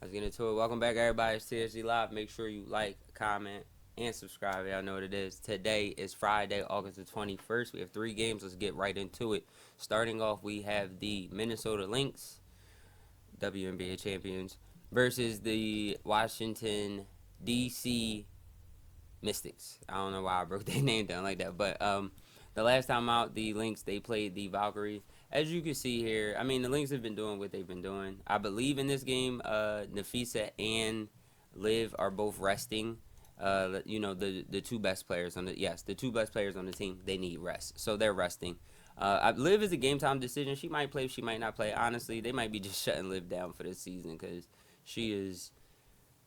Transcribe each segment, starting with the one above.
Let's get into it. Welcome back, everybody. It's TSG Live. Make sure you like, comment, and subscribe. Y'all know what it is. Today is Friday, August the 21st. We have 3 games. Let's get right into it. Starting off, we have the Minnesota Lynx, Wnba champions, versus the Washington, D.C. Mystics. I don't know why I broke their name down like that, but the last time out, the Lynx, they played the Valkyries. As you can see here, I mean, the Lynx have been doing what they've been doing. I believe in this game, Nafisa and Liv are both resting. The two best players on the two best players on the team, they need rest, so they're resting. Liv is a game time decision. She might play, she might not play. Honestly, they might be just shutting Liv down for this season because she is.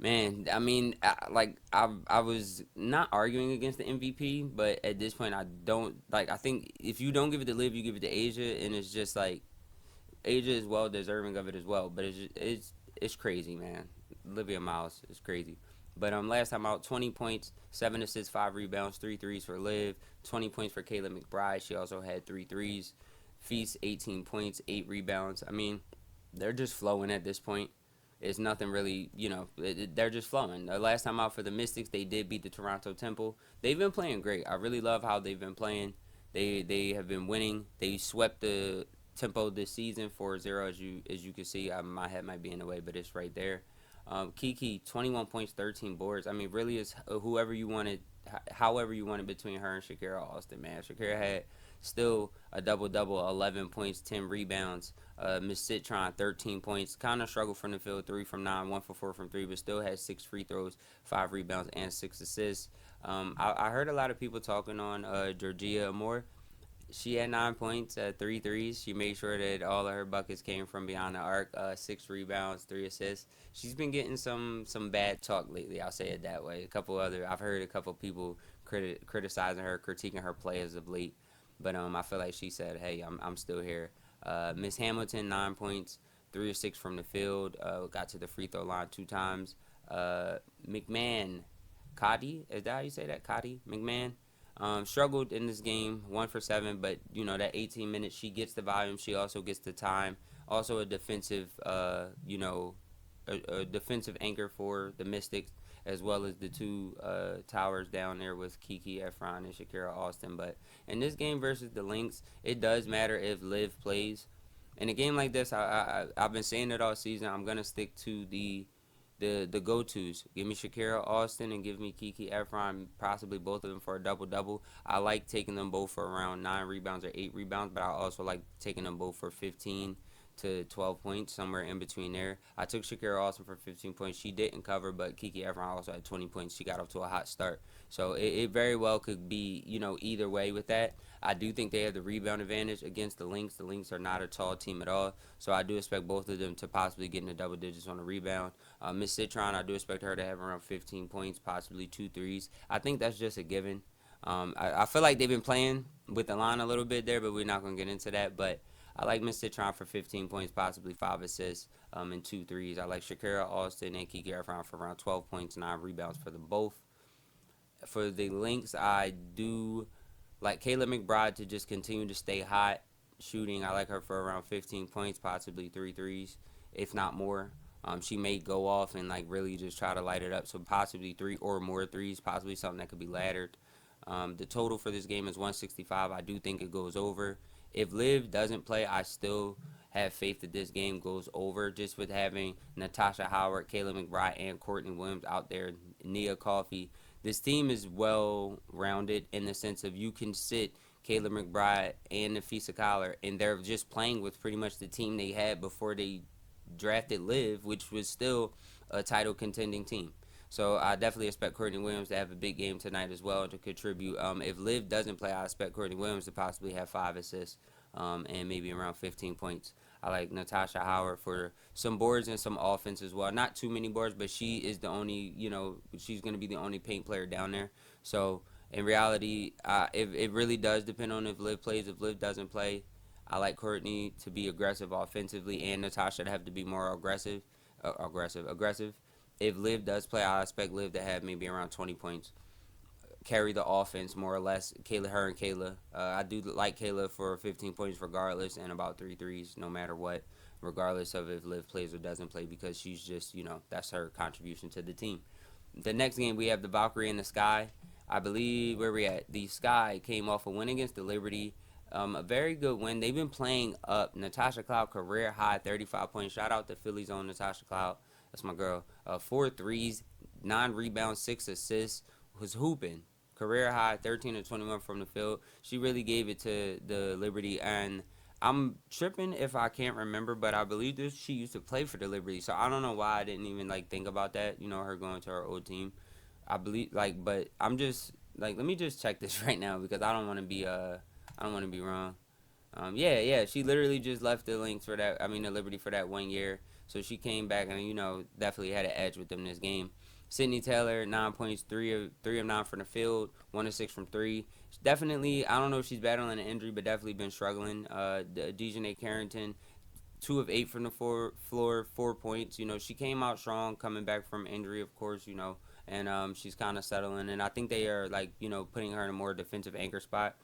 Man, I mean, I was not arguing against the MVP, but at this point, I don't like. I think if you don't give it to Liv, you give it to Asia, and it's just like Asia is well deserving of it as well. But it's crazy, man. Olivia Miles is crazy. But last time out, 20 points, 7 assists, 5 rebounds, 3 threes for Liv, 20 points for Kayla McBride. She also had 3 threes. Feast 18 points, 8 rebounds. I mean, they're just flowing at this point. It's nothing really, they're just flowing. The last time out for the Mystics, they did beat the Toronto Temple. They've been playing great. I really love how they've been playing. They have been winning. They swept the Tempo this season 4-0, as you can see. My head might be in the way, but it's right there. Kiki, 21 points, 13 boards. I mean, really, it's whoever you wanted, however you wanted between her and Shakira Austin, man. Shakira had still a double-double, 11 points, 10 rebounds. Miss Citron, 13 points. Kind of struggled from the field, 3 from 9, 1 for 4 from 3, but still had 6 free throws, 5 rebounds, and 6 assists. I heard a lot of people talking on Georgia Amore. She had 9 points, 3 threes. She made sure that all of her buckets came from beyond the arc. 6 rebounds, 3 assists. She's been getting some bad talk lately. I'll say it that way. I've heard a couple people criticizing her, critiquing her play as of late. But I feel like she said, "Hey, I'm still here." Miss Hamilton, 9 points, 3 or 6 from the field. Got to the free throw line 2 times. McMahon, Cody, is that how you say that? Cody McMahon. Struggled in this game, 1 for 7, but that 18 minutes, she gets the volume, she also gets the time. Also a defensive, a defensive anchor for the Mystics, as well as the two towers down there with Kiki Efron and Shakira Austin. But in this game versus the Lynx, it does matter if Liv plays. In a game like this, I've been saying it all season. I'm gonna stick to the go-tos. Give me Shakira Austin and give me Kiki Efron, possibly both of them for a double-double. I like taking them both for around 9 rebounds or 8 rebounds, but I also like taking them both for 15 to 12 points, somewhere in between there. I took Shakira Austin for 15 points. She didn't cover, but Kiki Efron also had 20 points. She got off to a hot start. So it very well could be, either way with that. I do think they have the rebound advantage against the Lynx. The Lynx are not a tall team at all. So I do expect both of them to possibly get in the double digits on the rebound. Miss Citron, I do expect her to have around 15 points, possibly 2 threes. I think that's just a given. I feel like they've been playing with the line a little bit there, but we're not going to get into that. But I like Miss Citron for 15 points, possibly 5 assists, and 2 threes. I like Shakira Austin and Kiki Efron for around 12 points, 9 rebounds for them both. For the Lynx, I do like Kayla McBride to just continue to stay hot shooting. I like her for around 15 points, possibly 3 threes, if not more. She may go off and really just try to light it up. So possibly 3 or more threes, possibly something that could be laddered. The total for this game is 165. I do think it goes over. If Liv doesn't play, I still have faith that this game goes over, just with having Natasha Howard, Kayla McBride, and Courtney Williams out there, Nia Coffey. This team is well rounded in the sense of you can sit Kayla McBride and Nafisa Collar, and they're just playing with pretty much the team they had before they drafted Liv, which was still a title contending team. So I definitely expect Courtney Williams to have a big game tonight as well to contribute. If Liv doesn't play, I expect Courtney Williams to possibly have 5 assists and maybe around 15 points. I like Natasha Howard for some boards and some offense as well. Not too many boards, but she is the only, she's going to be the only paint player down there. So in reality, it really does depend on if Liv plays. If Liv doesn't play, I like Courtney to be aggressive offensively and Natasha to have to be more aggressive. Aggressive. If Liv does play, I expect Liv to have maybe around 20 points. Carry the offense more or less. Her and Kayla. I do like Kayla for 15 points regardless and about 3 threes no matter what. regardless of if Liv plays or doesn't play, because she's just, that's her contribution to the team. The next game, we have the Valkyrie and the Sky. I believe where we at. The Sky came off a win against the Liberty. A very good win. They've been playing up. Natasha Cloud, career high 35 points. Shout out to Philly's own Natasha Cloud. That's my girl. 4 threes, 9 rebounds, 6 assists. Was hooping. Career high 13 to 21 from the field. She really gave it to the Liberty, and I'm tripping if I can't remember, but I believe she used to play for the Liberty, so I don't know why I didn't even think about that. Her going to her old team. I believe but I'm just let me just check this right now, because I don't want to be wrong. Yeah, she literally just left the Lynx for that. I mean the Liberty for that 1 year, so she came back and definitely had an edge with them this game. Sydney Taylor, 9 points, 3 of 9 from the field, 1 of 6 from 3. Definitely, I don't know if she's battling an injury, but definitely been struggling. Dejanay Carrington, 2 of 8 from the floor, 4 points. She came out strong coming back from injury, of course, and she's kind of settling. And I think they are, putting her in a more defensive anchor spot.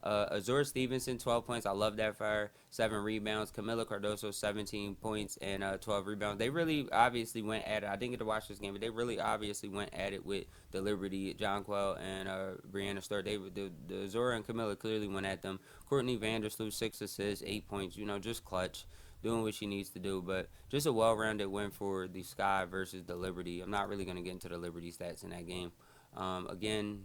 Azura Stevenson, 12 points. I love that for her. 7 rebounds. Camila Cardoso, 17 points and 12 rebounds. They really obviously went at it. I didn't get to watch this game, but they really obviously went at it with the Liberty, John Quell and Brianna Stewart. The Azura and Camila clearly went at them. Courtney Vandersloot, 6 assists, 8 points. Just clutch, doing what she needs to do. But just a well-rounded win for the Sky versus the Liberty. I'm not really going to get into the Liberty stats in that game. Again,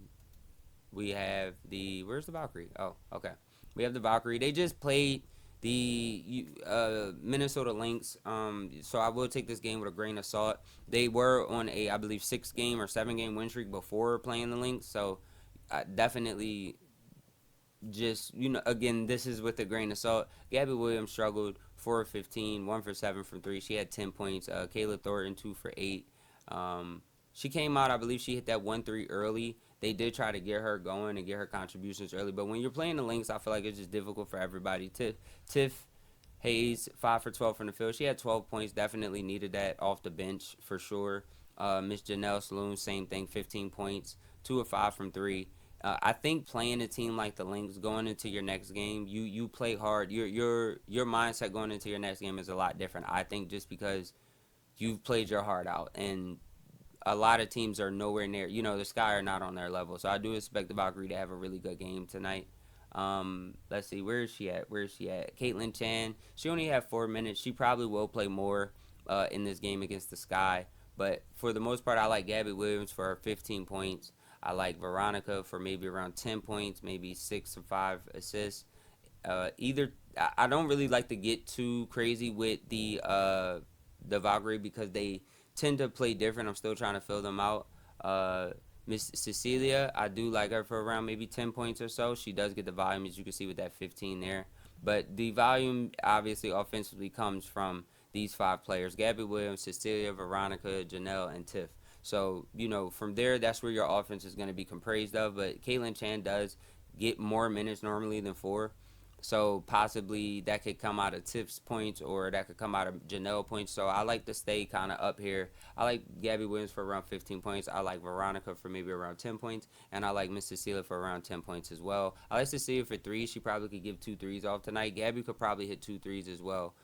we have where's the Valkyrie? Oh, okay. We have the Valkyrie. They just played the Minnesota Lynx. So I will take this game with a grain of salt. They were on I believe 6-game or 7-game win streak before playing the Lynx. So definitely just, again, this is with a grain of salt. Gabby Williams struggled, 4 of 15, 1 for 7 from 3. She had 10 points. Kayla Thornton, 2 for 8. She came out, I believe she hit that 1-3 early. They did try to get her going and get her contributions early, but when you're playing the Lynx, I feel like it's just difficult for everybody. Tiff Hayes, 5 for 12 from the field. She had 12 points, definitely needed that off the bench for sure. Miss Janelle Saloon, same thing, 15 points, 2 of 5 from 3. I think playing a team like the Lynx, going into your next game, you play hard. Your mindset going into your next game is a lot different. I think just because you've played your heart out, and a lot of teams are nowhere near, the Sky are not on their level. So I do expect the Valkyrie to have a really good game tonight. Let's see, where is she at? Caitlin Chan, she only had 4 minutes. She probably will play more in this game against the Sky. But for the most part, I like Gabby Williams for her 15 points. I like Veronica for maybe around 10 points, maybe 6 or 5 assists. I don't really like to get too crazy with the Valkyrie, because they tend to play different. I'm still trying to fill them out. Miss Cecilia, I do like her for around maybe 10 points or so. She does get the volume, as you can see with that 15 there. But the volume, obviously, offensively comes from these 5 players: Gabby Williams, Cecilia, Veronica, Janelle, and Tiff. So, from there, that's where your offense is going to be comprised of. But Caitlin Chan does get more minutes normally than 4. So possibly that could come out of Tiff's points, or that could come out of Janelle points. So I like to stay kind of up here. I like Gabby Williams for around 15 points. I like Veronica for maybe around 10 points. And I like Miss Cecilia for around 10 points as well. I like Cecilia for 3. She probably could give 2 threes off tonight. Gabby could probably hit 2 threes as well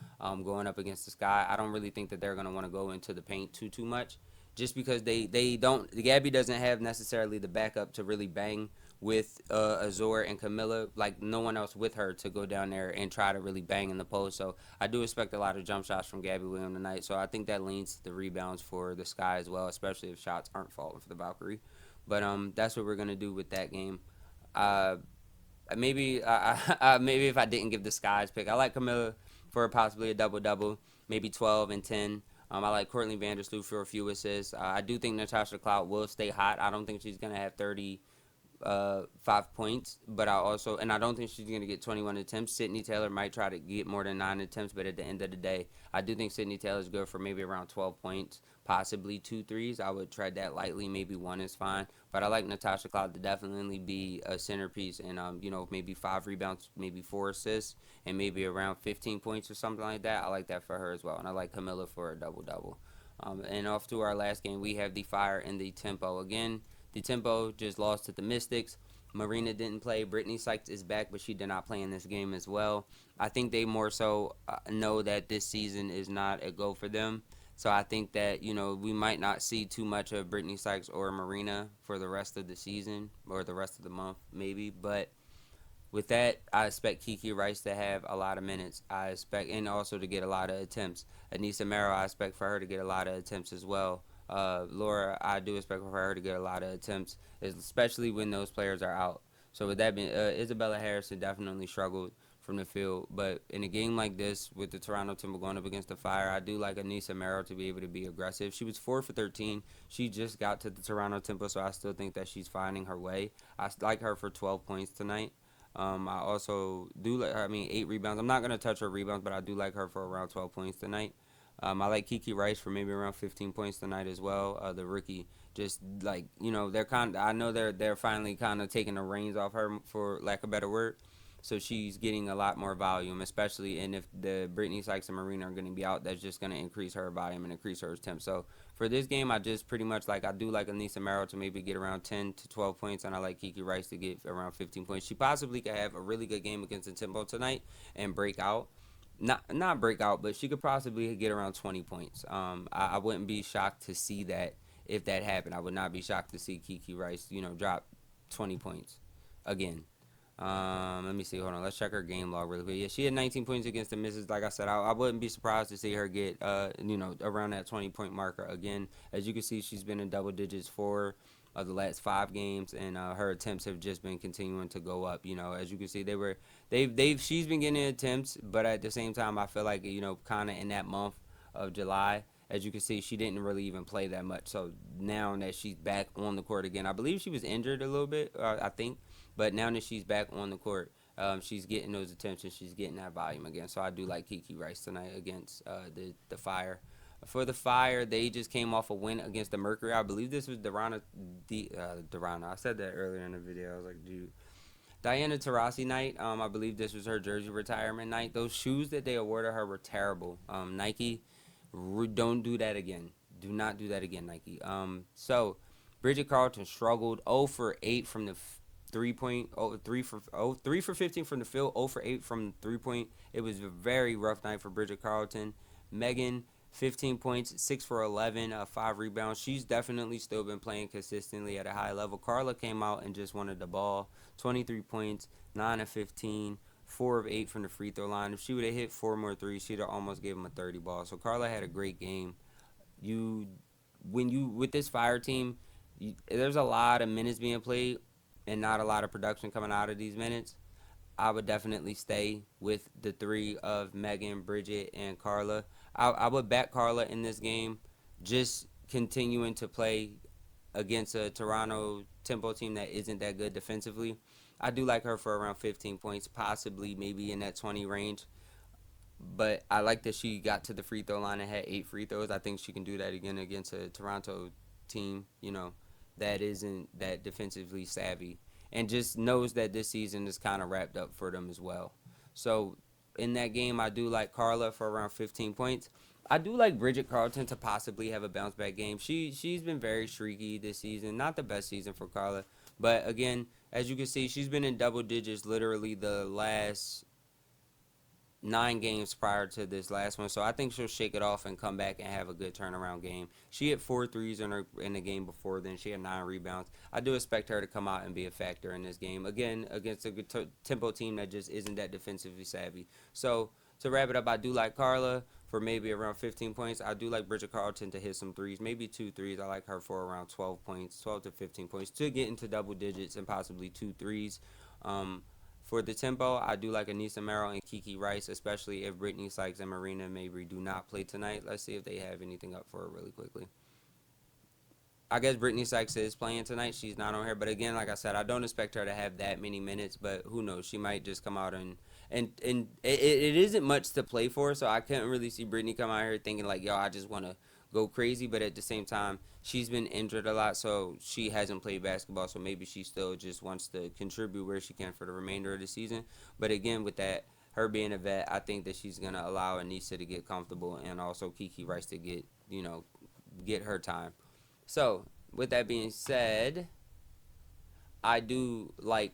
going up against the Sky. I don't really think that they're going to want to go into the paint too much, just because they don't. Gabby doesn't have necessarily the backup to really bang with Azor and Camilla, like no one else with her to go down there and try to really bang in the post. So I do expect a lot of jump shots from Gabby Williams tonight. So I think that leans to the rebounds for the Sky as well, especially if shots aren't falling for the Valkyrie. But that's what we're gonna do with that game. Maybe if I didn't give the Sky's pick, I like Camilla for possibly a double-double, maybe 12 and 10. I like Courtney Vandersloot for a few assists. I do think Natasha Cloud will stay hot. I don't think she's gonna have 5 points, but I don't think she's going to get 21 attempts. Sydney Taylor might try to get more than 9 attempts, but at the end of the day, I do think Sydney Taylor is good for maybe around 12 points, possibly 2 threes. I would tread that lightly. Maybe 1 is fine, but I like Natasha Cloud to definitely be a centerpiece, and maybe 5 rebounds, maybe 4 assists, and maybe around 15 points or something like that. I like that for her as well, and I like Camilla for a double-double. And off to our last game, we have the Fire and the Tempo. Again, the Tempo just lost to the Mystics. Marina didn't play. Brittany Sykes is back, but she did not play in this game as well. I think they more so know that this season is not a go for them. So I think that, we might not see too much of Brittany Sykes or Marina for the rest of the season or the rest of the month, maybe. But with that, I expect Kiki Rice to have a lot of minutes. I expect, and also to get a lot of attempts. Anissa Merrill, I expect for her to get a lot of attempts as well. Laura, I do expect for her to get a lot of attempts, especially when those players are out. So with that being, Isabella Harrison definitely struggled from the field, but in a game like this with the Toronto Timber going up against the Fire, I do like Anissa Merrill to be able to be aggressive. She was 4 for 13. She just got to the Toronto Timber, so I still think that she's finding her way. I like her for 12 points tonight. I also do like her. I mean, 8 rebounds. I'm not gonna touch her rebounds, but I do like her for around 12 points tonight. I like Kiki Rice for maybe around 15 points tonight as well. The rookie, just like they're kind. I know they're finally kind of taking the reins off her, for lack of a better word. So she's getting a lot more volume, especially, and if the Brittany Sykes and Marina are going to be out, that's just going to increase her volume and increase her attempt. So for this game, I just pretty much I do like Anissa Merrill to maybe get around 10 to 12 points, and I like Kiki Rice to get around 15 points. She possibly could have a really good game against the Timbo tonight and break out. Not break out, but she could possibly get around 20 points. I wouldn't be shocked to see that if that happened. I would not be shocked to see Kiki Rice, drop 20 points again. Let me see. Hold on. Let's check her game log really quick. Yeah, she had 19 points against the Misses. Like I said, I wouldn't be surprised to see her get, around that 20-point marker again. As you can see, she's been in double digits for the last 5 games, and her attempts have just been continuing to go up. As you can see, she's been getting attempts, but at the same time, I feel like kind of in that month of July. As you can see, she didn't really even play that much. So now that she's back on the court again, I believe she was injured a little bit, I think. But now that she's back on the court, she's getting those attempts and she's getting that volume again. So I do like Kiki Rice tonight against the Fire. For the Fire, they just came off a win against the Mercury. I believe this was Durana. I said that earlier in the video. I was like, dude. Diana Taurasi night. I believe this was her jersey retirement night. Those shoes that they awarded her were terrible. Nike, don't do that again. Do not do that again, Nike. So Bridget Carlton struggled 0 for 8 from the 3 point. 3 for 15 from the field. 0 for 8 from 3 point. It was a very rough night for Bridget Carlton. Megan, 15 points, 6 for 11, 5 rebounds. She's definitely still been playing consistently at a high level. Carla came out and just wanted the ball. 23 points, 9 of 15, 4 of 8 from the free throw line. If she would have hit 4 more threes, she'd have almost gave him a 30 ball. So Carla had a great game. With this Fire team, there's a lot of minutes being played and not a lot of production coming out of these minutes. I would definitely stay with the 3 of Megan, Bridget, and Carla. I would back Carla in this game, just continuing to play against a Toronto Tempo team that isn't that good defensively. I do like her for around 15 points, possibly maybe in that 20 range. But I like that she got to the free throw line and had 8 free throws. I think she can do that again against a Toronto team, that isn't that defensively savvy, and just knows that this season is kind of wrapped up for them as well. So in that game, I do like Carla for around 15 points. I do like Bridget Carlton to possibly have a bounce back game. She's been very streaky this season. Not the best season for Carla, but again, as you can see, she's been in double digits literally the last 9 games prior to this last one. So I think she'll shake it off and come back and have a good turnaround game. She hit 4 threes in the game before then. She had 9 rebounds. I do expect her to come out and be a factor in this game. Again, against a good tempo team that just isn't that defensively savvy. So to wrap it up, I do like Carla for maybe around 15 points. I do like Bridget Carlton to hit some threes, maybe 2 threes. I like her for around 12 points, 12 to 15 points to get into double digits and possibly 2 threes. For the tempo, I do like Anissa Merrill and Kiki Rice, especially if Brittany Sykes and Marina maybe do not play tonight. Let's see if they have anything up for her really quickly. I guess Brittany Sykes is playing tonight. She's not on here. But again, like I said, I don't expect her to have that many minutes. But who knows? She might just come out and it isn't much to play for. So I couldn't really see Brittany come out here thinking like, yo, I just want to go crazy. But at the same time, she's been injured a lot, so she hasn't played basketball. So maybe she still just wants to contribute where she can for the remainder of the season. But again, with that, her being a vet, I think that she's going to allow Anissa to get comfortable and also Kiki Rice to get her time. So with that being said, I do like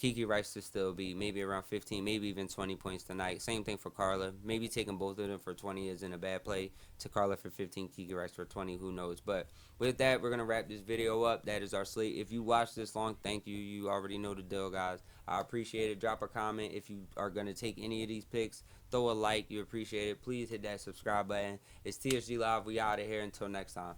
Kiki Rice to still be maybe around 15, maybe even 20 points tonight. Same thing for Carla. Maybe taking both of them for 20 isn't a bad play. To Carla for 15, Kiki Rice for 20, who knows. But with that, we're going to wrap this video up. That is our slate. If you watched this long, thank you. You already know the deal, guys. I appreciate it. Drop a comment if you are going to take any of these picks. Throw a like. You appreciate it. Please hit that subscribe button. It's TSG Live. We out of here. Until next time.